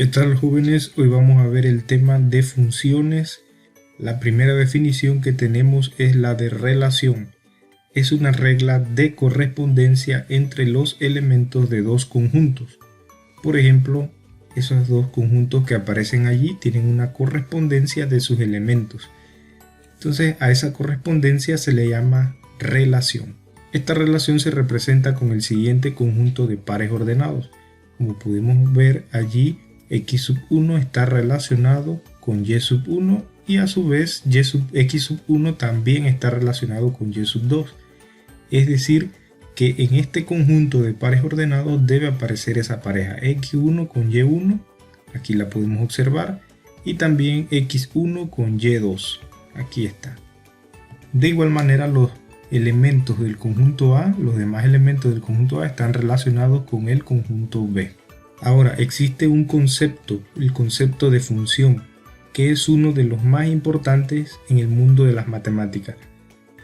¿Qué tal, jóvenes? Hoy vamos a ver el tema de funciones. La primera definición que tenemos es la de relación. Es una regla de correspondencia entre los elementos de dos conjuntos. Por ejemplo, esos dos conjuntos que aparecen allí tienen una correspondencia de sus elementos. Entonces a esa correspondencia se le llama relación. Esta relación se representa con el siguiente conjunto de pares ordenados. Como pudimos ver allí, x1 está relacionado con y1 y a su vez x1 también está relacionado con y2. Es decir, que en este conjunto de pares ordenados debe aparecer esa pareja x1 con y1, aquí la podemos observar, y también x1 con y2, aquí está. De igual manera, los elementos del conjunto A, los demás elementos del conjunto A están relacionados con el conjunto B. Ahora, existe un concepto, el concepto de función, que es uno de los más importantes en el mundo de las matemáticas.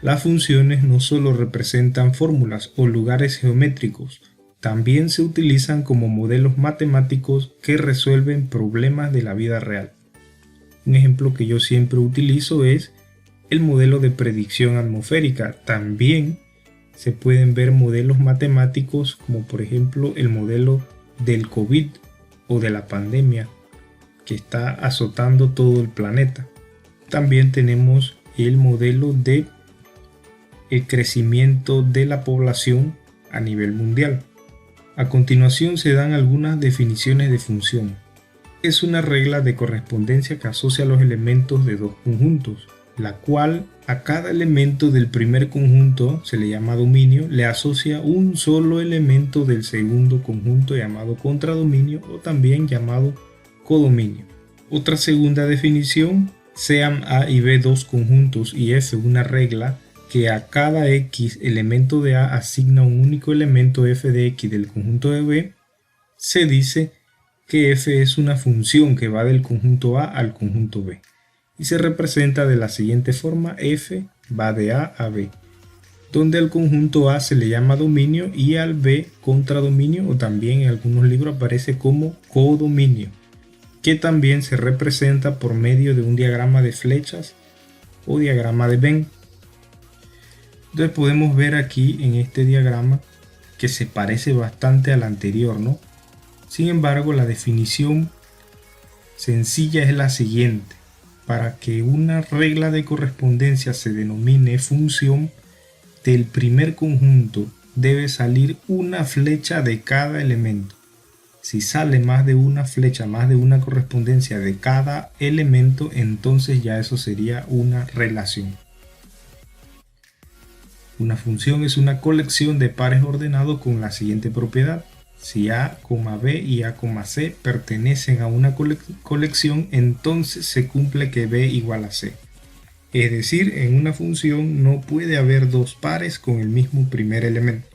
Las funciones no solo representan fórmulas o lugares geométricos, también se utilizan como modelos matemáticos que resuelven problemas de la vida real. Un ejemplo que yo siempre utilizo es el modelo de predicción atmosférica. También se pueden ver modelos matemáticos como por ejemplo el modelo del COVID o de la pandemia que está azotando todo el planeta. También tenemos el modelo de el crecimiento de la población a nivel mundial. A continuación se dan algunas definiciones de función. Es una regla de correspondencia que asocia los elementos de dos conjuntos, la cual a cada elemento del primer conjunto se le llama dominio, le asocia un solo elemento del segundo conjunto llamado contradominio o también llamado codominio. Otra segunda definición, sean A y B dos conjuntos y F una regla que a cada X elemento de A asigna un único elemento f de X del conjunto de B, se dice que F es una función que va del conjunto A al conjunto B. Y se representa de la siguiente forma: f va de A a B, donde al conjunto A se le llama dominio y al B contradominio, o también en algunos libros aparece como codominio, que también se representa por medio de un diagrama de flechas o diagrama de Venn. Entonces podemos ver aquí en este diagrama que se parece bastante al anterior, ¿no? Sin embargo, la definición sencilla es la siguiente: para que una regla de correspondencia se denomine función, del primer conjunto debe salir una flecha de cada elemento. Si sale más de una flecha, más de una correspondencia de cada elemento, entonces ya eso sería una relación. Una función es una colección de pares ordenados con la siguiente propiedad: si A, B y A, C pertenecen a una colección, entonces se cumple que B igual a C. Es decir, en una función no puede haber dos pares con el mismo primer elemento.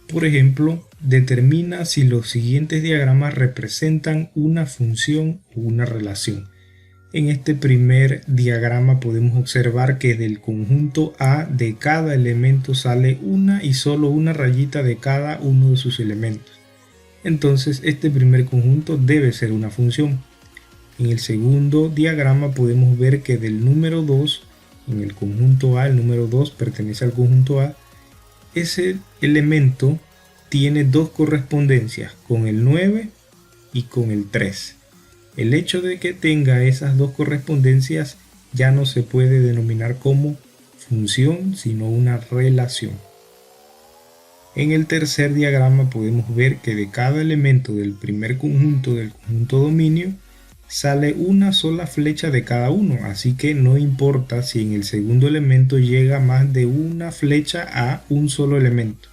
Por ejemplo, determina si los siguientes diagramas representan una función o una relación. En este primer diagrama podemos observar que del conjunto A de cada elemento sale una y solo una rayita de cada uno de sus elementos. Entonces este primer conjunto debe ser una función. En el segundo diagrama podemos ver que del número 2, en el conjunto A, el número 2 pertenece al conjunto A, ese elemento tiene dos correspondencias, con el 9 y con el 3. El hecho de que tenga esas dos correspondencias ya no se puede denominar como función, sino una relación. En el tercer diagrama podemos ver que de cada elemento del primer conjunto del conjunto dominio sale una sola flecha de cada uno, así que no importa si en el segundo elemento llega más de una flecha a un solo elemento.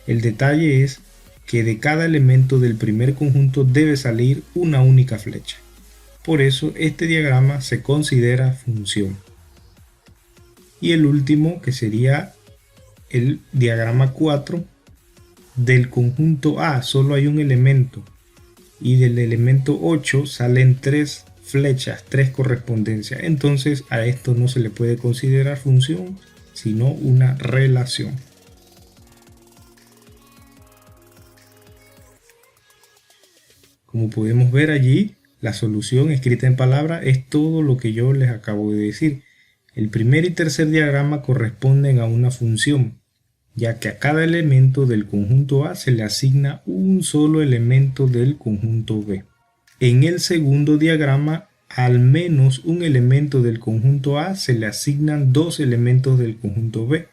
El detalle es que de cada elemento del primer conjunto debe salir una única flecha. Por eso este diagrama se considera función. Y el último, que sería el diagrama 4, del conjunto A solo hay un elemento y del elemento 8 salen tres flechas, tres correspondencias. Entonces a esto no se le puede considerar función, sino una relación. Como podemos ver allí, la solución escrita en palabra es todo lo que yo les acabo de decir. El primer y tercer diagrama corresponden a una función, ya que a cada elemento del conjunto A se le asigna un solo elemento del conjunto B. En el segundo diagrama, al menos un elemento del conjunto A se le asignan dos elementos del conjunto B,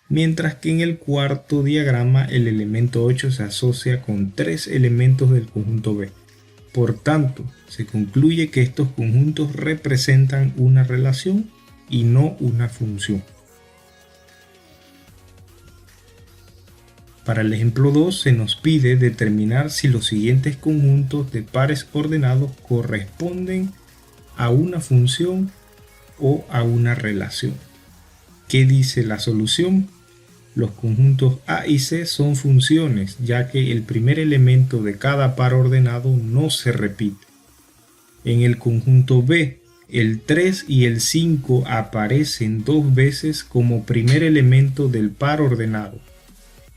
mientras que en el cuarto diagrama el elemento 8 se asocia con tres elementos del conjunto B. Por tanto, se concluye que estos conjuntos representan una relación y no una función. Para el ejemplo 2 se nos pide determinar si los siguientes conjuntos de pares ordenados corresponden a una función o a una relación. ¿Qué dice la solución? Los conjuntos A y C son funciones, ya que el primer elemento de cada par ordenado no se repite. En el conjunto B, el 3 y el 5 aparecen dos veces como primer elemento del par ordenado,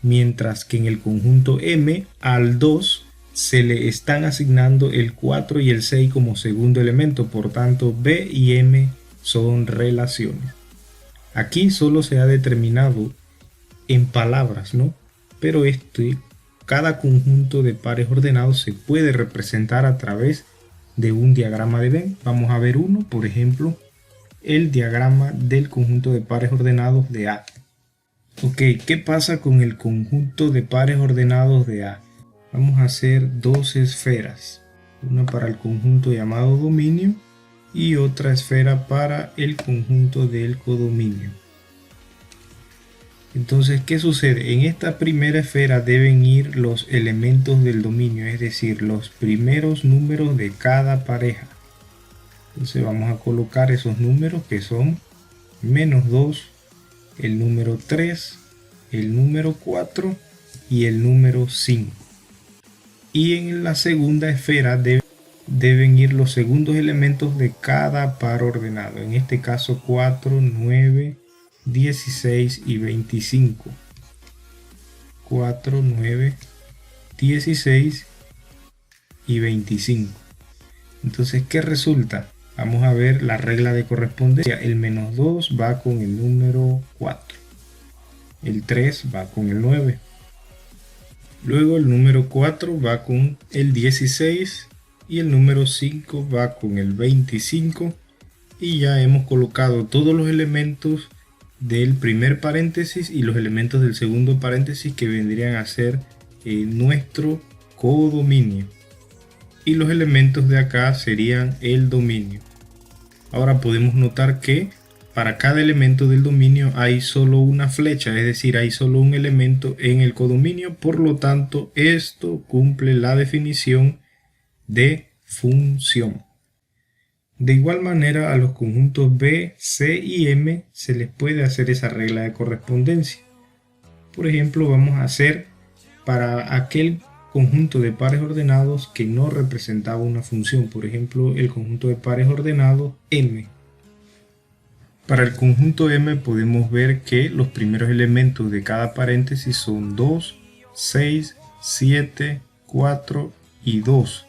mientras que en el conjunto M, al 2 se le están asignando el 4 y el 6 como segundo elemento, por tanto B y M son relaciones. Aquí solo se ha determinado en palabras, ¿no? Pero cada conjunto de pares ordenados se puede representar a través de un diagrama de Venn. Vamos a ver uno, por ejemplo, el diagrama del conjunto de pares ordenados de A. Ok, ¿qué pasa con el conjunto de pares ordenados de A? Vamos a hacer dos esferas, una para el conjunto llamado dominio y otra esfera para el conjunto del codominio. Entonces, ¿qué sucede? En esta primera esfera deben ir los elementos del dominio, es decir, los primeros números de cada pareja. Entonces vamos a colocar esos números que son -2, el número 3, el número 4 y el número 5. Y en la segunda esfera deben ir los segundos elementos de cada par ordenado. En este caso 4, 9, 16 y 25. 4, 9, 16 y 25. Entonces, ¿qué resulta? Vamos a ver la regla de correspondencia. El -2 va con el número 4. El 3 va con el 9. Luego el número 4 va con el 16 y el número 5 va con el 25. Y ya hemos colocado todos los elementos del primer paréntesis y los elementos del segundo paréntesis que vendrían a ser nuestro codominio, y los elementos de acá serían el dominio. Ahora podemos notar que para cada elemento del dominio hay solo una flecha, es decir, hay solo un elemento en el codominio, por lo tanto esto cumple la definición de función. De igual manera, a los conjuntos B, C y M se les puede hacer esa regla de correspondencia. Por ejemplo, vamos a hacer para aquel conjunto de pares ordenados que no representaba una función, por ejemplo, el conjunto de pares ordenados M. Para el conjunto M podemos ver que los primeros elementos de cada paréntesis son 2, 6, 7, 4 y 2.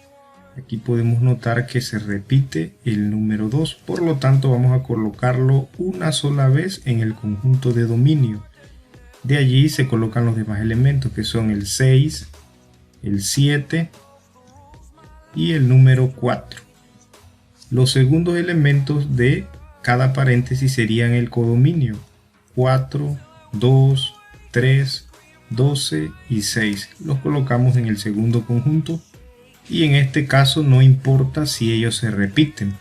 Aquí podemos notar que se repite el número 2, por lo tanto vamos a colocarlo una sola vez en el conjunto de dominio. De allí se colocan los demás elementos, que son el 6, el 7 y el número 4. Los segundos elementos de cada paréntesis serían el codominio: 4, 2, 3, 12 y 6. Los colocamos en el segundo conjunto. Y en este caso no importa si ellos se repiten.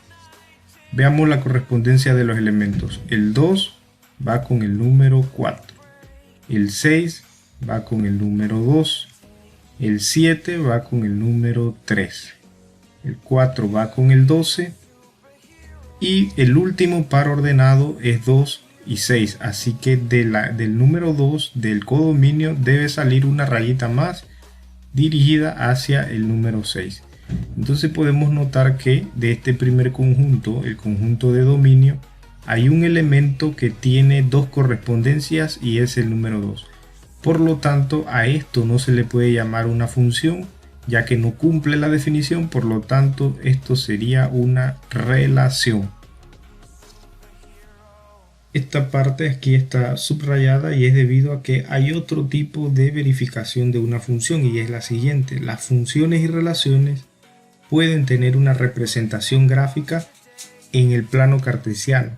Veamos la correspondencia de los elementos. El 2 va con el número 4. El 6 va con el número 2. El 7 va con el número 3. El 4 va con el 12. Y el último par ordenado es 2 y 6. Así que del número 2 del codominio debe salir una rayita más dirigida hacia el número 6. Entonces podemos notar que de este primer conjunto, el conjunto de dominio, hay un elemento que tiene dos correspondencias y es el número 2. Por lo tanto, a esto no se le puede llamar una función ya que no cumple la definición, por lo tanto esto sería una relación. Esta parte aquí está subrayada y es debido a que hay otro tipo de verificación de una función y es la siguiente. Las funciones y relaciones pueden tener una representación gráfica en el plano cartesiano.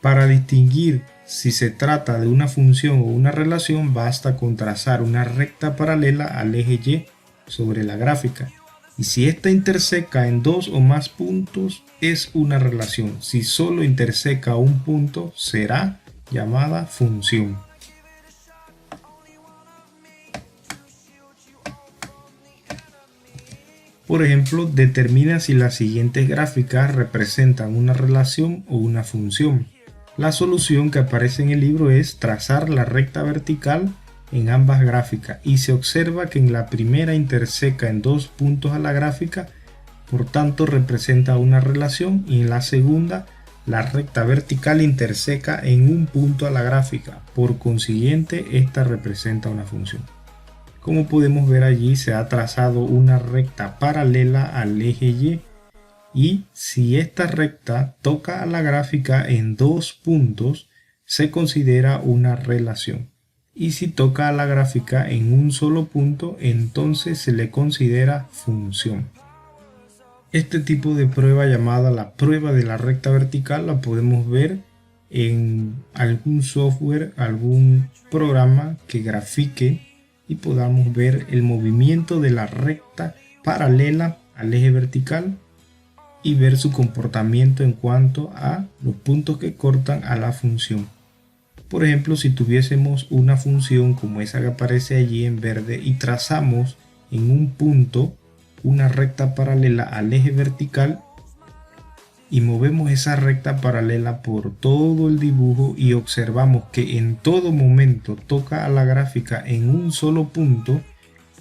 Para distinguir si se trata de una función o una relación basta con trazar una recta paralela al eje Y sobre la gráfica. Y si ésta interseca en dos o más puntos, es una relación. Si solo interseca un punto, será llamada función. Por ejemplo, determina si las siguientes gráficas representan una relación o una función. La solución que aparece en el libro es trazar la recta vertical en ambas gráficas y se observa que en la primera interseca en dos puntos a la gráfica, por tanto representa una relación, y en la segunda la recta vertical interseca en un punto a la gráfica, por consiguiente esta representa una función. Como podemos ver allí, se ha trazado una recta paralela al eje y si esta recta toca a la gráfica en dos puntos se considera una relación. Y si toca a la gráfica en un solo punto, entonces se le considera función. Este tipo de prueba, llamada la prueba de la recta vertical, la podemos ver en algún software, algún programa que grafique y podamos ver el movimiento de la recta paralela al eje vertical y ver su comportamiento en cuanto a los puntos que cortan a la función. Por ejemplo, si tuviésemos una función como esa que aparece allí en verde y trazamos en un punto una recta paralela al eje vertical y movemos esa recta paralela por todo el dibujo y observamos que en todo momento toca a la gráfica en un solo punto,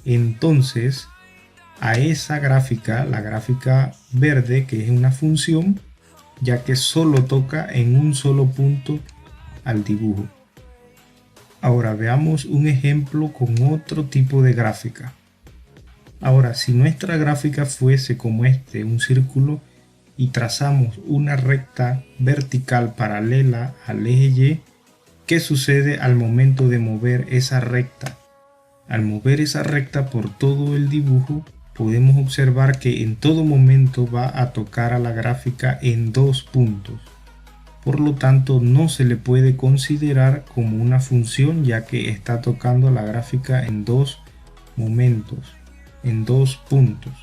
entonces a esa gráfica, la gráfica verde, que es una función, ya que solo toca en un solo punto al dibujo. Ahora veamos un ejemplo con otro tipo de gráfica. Ahora, si nuestra gráfica fuese como un círculo, y trazamos una recta vertical paralela al eje Y, ¿qué sucede al momento de mover esa recta? Al mover esa recta por todo el dibujo, podemos observar que en todo momento va a tocar a la gráfica en dos puntos. Por lo tanto, no se le puede considerar como una función, ya que está tocando la gráfica en dos momentos, en dos puntos.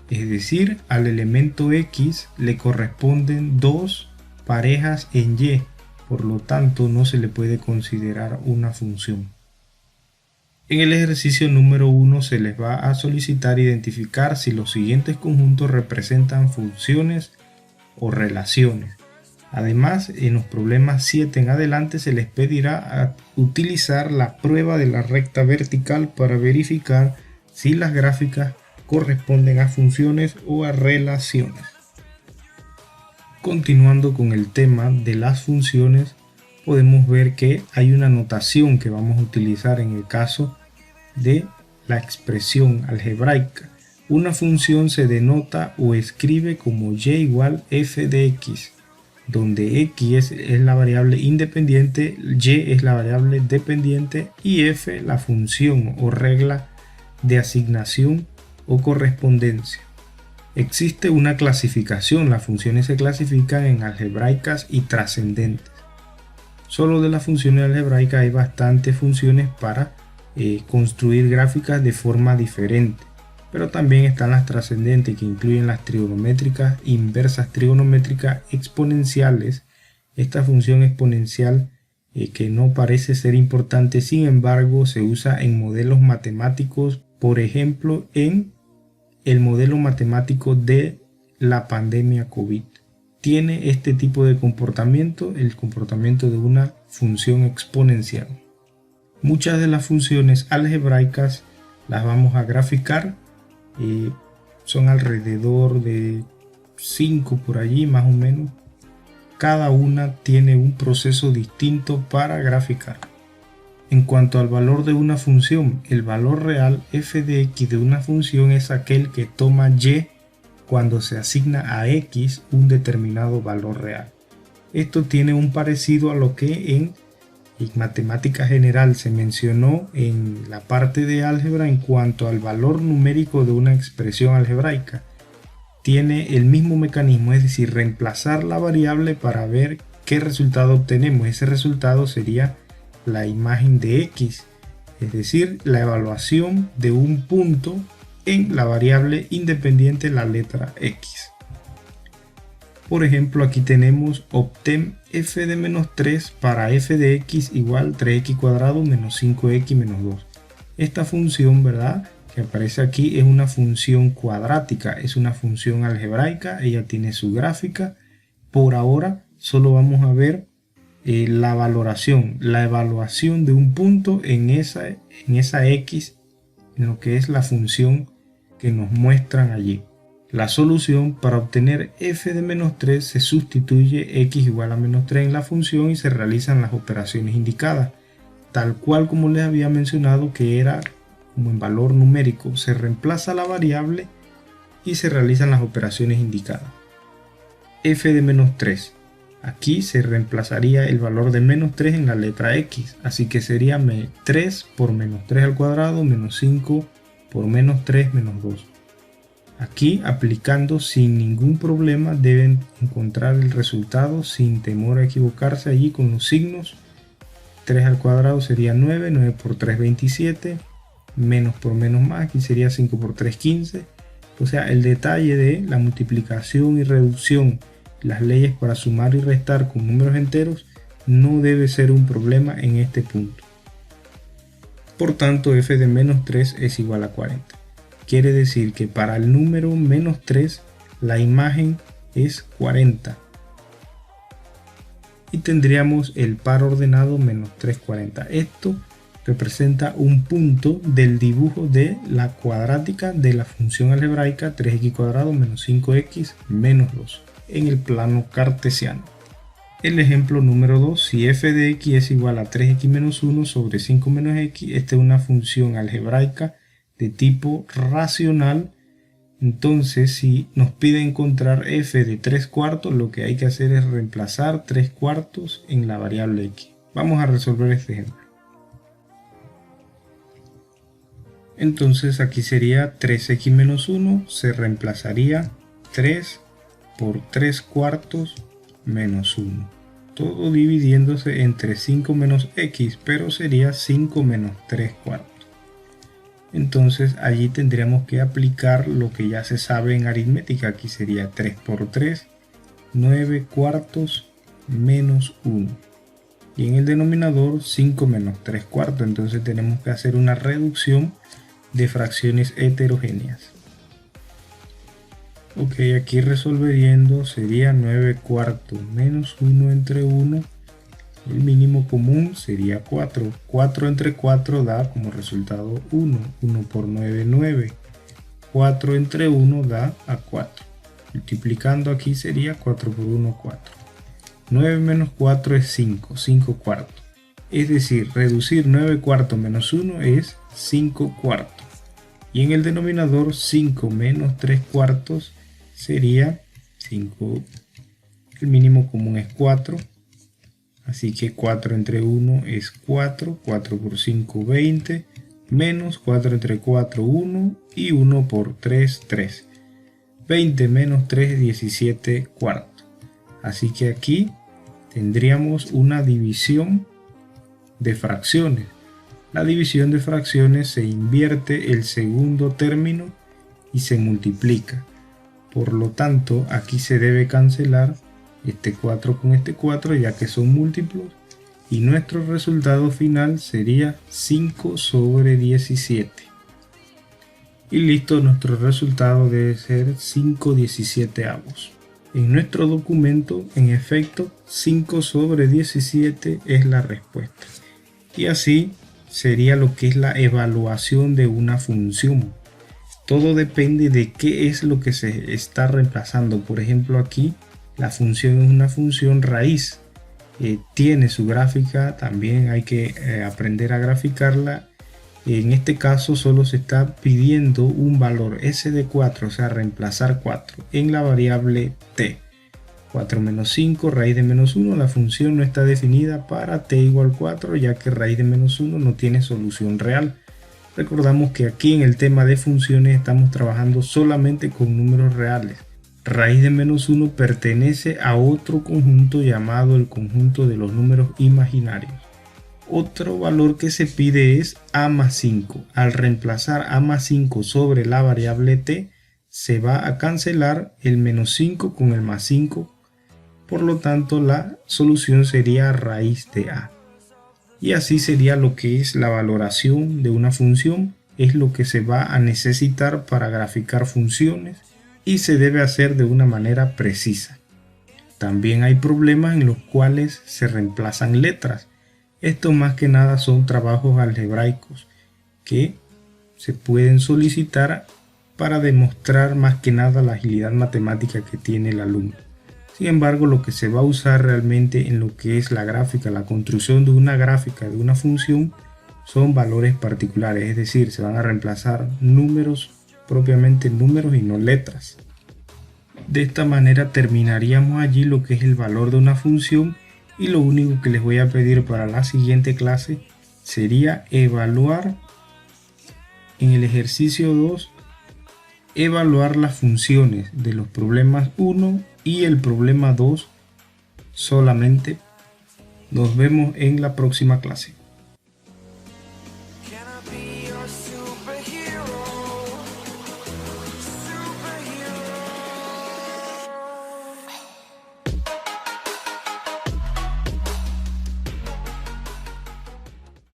Es decir, al elemento X le corresponden dos parejas en Y, por lo tanto no se le puede considerar una función. En el ejercicio número 1 se les va a solicitar identificar si los siguientes conjuntos representan funciones o relaciones. Además, en los problemas 7 en adelante se les pedirá utilizar la prueba de la recta vertical para verificar si las gráficas corresponden a funciones o a relaciones. Continuando con el tema de las funciones, podemos ver que hay una notación que vamos a utilizar en el caso de la expresión algebraica. Una función se denota o escribe como y igual f de x, donde x es la variable independiente, y es la variable dependiente y f la función o regla de asignación o correspondencia. Existe una clasificación, las funciones se clasifican en algebraicas y trascendentes. Solo de las funciones algebraicas hay bastantes funciones para construir gráficas de forma diferente, pero también están las trascendentes, que incluyen las trigonométricas, inversas trigonométricas, exponenciales. Esta función exponencial que no parece ser importante, sin embargo se usa en modelos matemáticos, por ejemplo en el modelo matemático de la pandemia COVID. Tiene este tipo de comportamiento, el comportamiento de una función exponencial. Muchas de las funciones algebraicas las vamos a graficar, son alrededor de 5 por allí más o menos. Cada una tiene un proceso distinto para graficar. En cuanto al valor de una función, el valor real f de x de una función es aquel que toma y cuando se asigna a x un determinado valor real. Esto tiene un parecido a lo que en matemática general se mencionó en la parte de álgebra en cuanto al valor numérico de una expresión algebraica. Tiene el mismo mecanismo, es decir, reemplazar la variable para ver qué resultado obtenemos. Ese resultado sería la imagen de x, es decir, la evaluación de un punto en la variable independiente la letra x. Por ejemplo, aquí tenemos obtén f de menos 3 para f de x igual 3x cuadrado menos 5x menos 2. Esta función, ¿verdad?, que aparece aquí es una función cuadrática, es una función algebraica, ella tiene su gráfica. Por ahora solo vamos a ver la valoración, la evaluación de un punto en esa x, en lo que es la función que nos muestran allí. La solución: para obtener f de menos 3 se sustituye x igual a menos 3 en la función y se realizan las operaciones indicadas, tal cual como les había mencionado que era como en valor numérico. Se reemplaza la variable y se realizan las operaciones indicadas. F de menos 3. Aquí se reemplazaría el valor de menos 3 en la letra x, así que sería 3 por menos 3 al cuadrado menos 5 por menos 3 menos 2. Aquí, aplicando sin ningún problema, deben encontrar el resultado sin temor a equivocarse allí con los signos. 3 al cuadrado sería 9, 9 por 3 27, menos por menos más, aquí sería 5 por 3 15. O sea, el detalle de la multiplicación y reducción, las leyes para sumar y restar con números enteros, no debe ser un problema en este punto. Por tanto, f de menos 3 es igual a 40. Quiere decir que para el número menos 3 la imagen es 40. Y tendríamos el par ordenado menos 3, 40. Esto representa un punto del dibujo de la cuadrática de la función algebraica 3x cuadrado menos 5x menos 2 en el plano cartesiano. El ejemplo número 2, si f de x es igual a 3x menos 1 sobre 5 menos x, esta es una función algebraica de tipo racional. Entonces, si nos pide encontrar f de 3 cuartos, lo que hay que hacer es reemplazar 3 cuartos en la variable x. Vamos a resolver este ejemplo. Entonces aquí sería 3x menos 1, se reemplazaría 3 por 3 cuartos menos 1. Todo dividiéndose entre 5 menos x, pero sería 5 menos 3 cuartos. Entonces allí tendríamos que aplicar lo que ya se sabe en aritmética. Aquí sería 3 por 3, 9 cuartos menos 1. Y en el denominador 5 menos 3 cuartos. Entonces tenemos que hacer una reducción de fracciones heterogéneas. Ok, aquí resolviendo sería 9 cuartos menos 1 entre 1. El mínimo común sería 4. 4 entre 4 da como resultado 1. 1 por 9, 9. 4 entre 1 da a 4. Multiplicando aquí sería 4 por 1, 4. 9 menos 4 es 5. 5 cuartos. Es decir, reducir 9 cuartos menos 1 es 5 cuartos. Y en el denominador 5 menos 3 cuartos sería 5. El mínimo común es 4. Así que 4 entre 1 es 4. 4 por 5, 20. Menos 4 entre 4, 1. Y 1 por 3, 3. 20 menos 3 es 17 cuartos. Así que aquí tendríamos una división de fracciones. La división de fracciones se invierte el segundo término y se multiplica. Por lo tanto, aquí se debe cancelar este 4 con este 4 ya que son múltiplos. Y nuestro resultado final sería 5 sobre 17. Y listo, nuestro resultado debe ser 5/17. En nuestro documento, en efecto, 5 sobre 17 es la respuesta. Y así sería lo que es la evaluación de una función. Todo depende de qué es lo que se está reemplazando. Por ejemplo, aquí la función es una función raíz. tiene su gráfica, también hay que aprender a graficarla. En este caso solo se está pidiendo un valor s de 4, o sea reemplazar 4 en la variable t. 4 menos 5 raíz de menos 1, la función no está definida para t igual 4 ya que raíz de menos 1 no tiene solución real. Recordamos que aquí en el tema de funciones estamos trabajando solamente con números reales. Raíz de menos 1 pertenece a otro conjunto llamado el conjunto de los números imaginarios. Otro valor que se pide es a más 5. Al reemplazar a más 5 sobre la variable t, se va a cancelar el menos 5 con el más 5. Por lo tanto, la solución sería raíz de a. Y así sería lo que es la valoración de una función. Es lo que se va a necesitar para graficar funciones y se debe hacer de una manera precisa. También hay problemas en los cuales se reemplazan letras. Estos más que nada son trabajos algebraicos que se pueden solicitar para demostrar más que nada la agilidad matemática que tiene el alumno. Sin embargo, lo que se va a usar realmente en lo que es la gráfica, la construcción de una gráfica de una función, son valores particulares, es decir, se van a reemplazar números, propiamente números y no letras. De esta manera terminaríamos allí lo que es el valor de una función y lo único que les voy a pedir para la siguiente clase sería evaluar en el ejercicio 2, evaluar las funciones de los problemas 1 y el problema 2 solamente. Nos vemos en la próxima clase.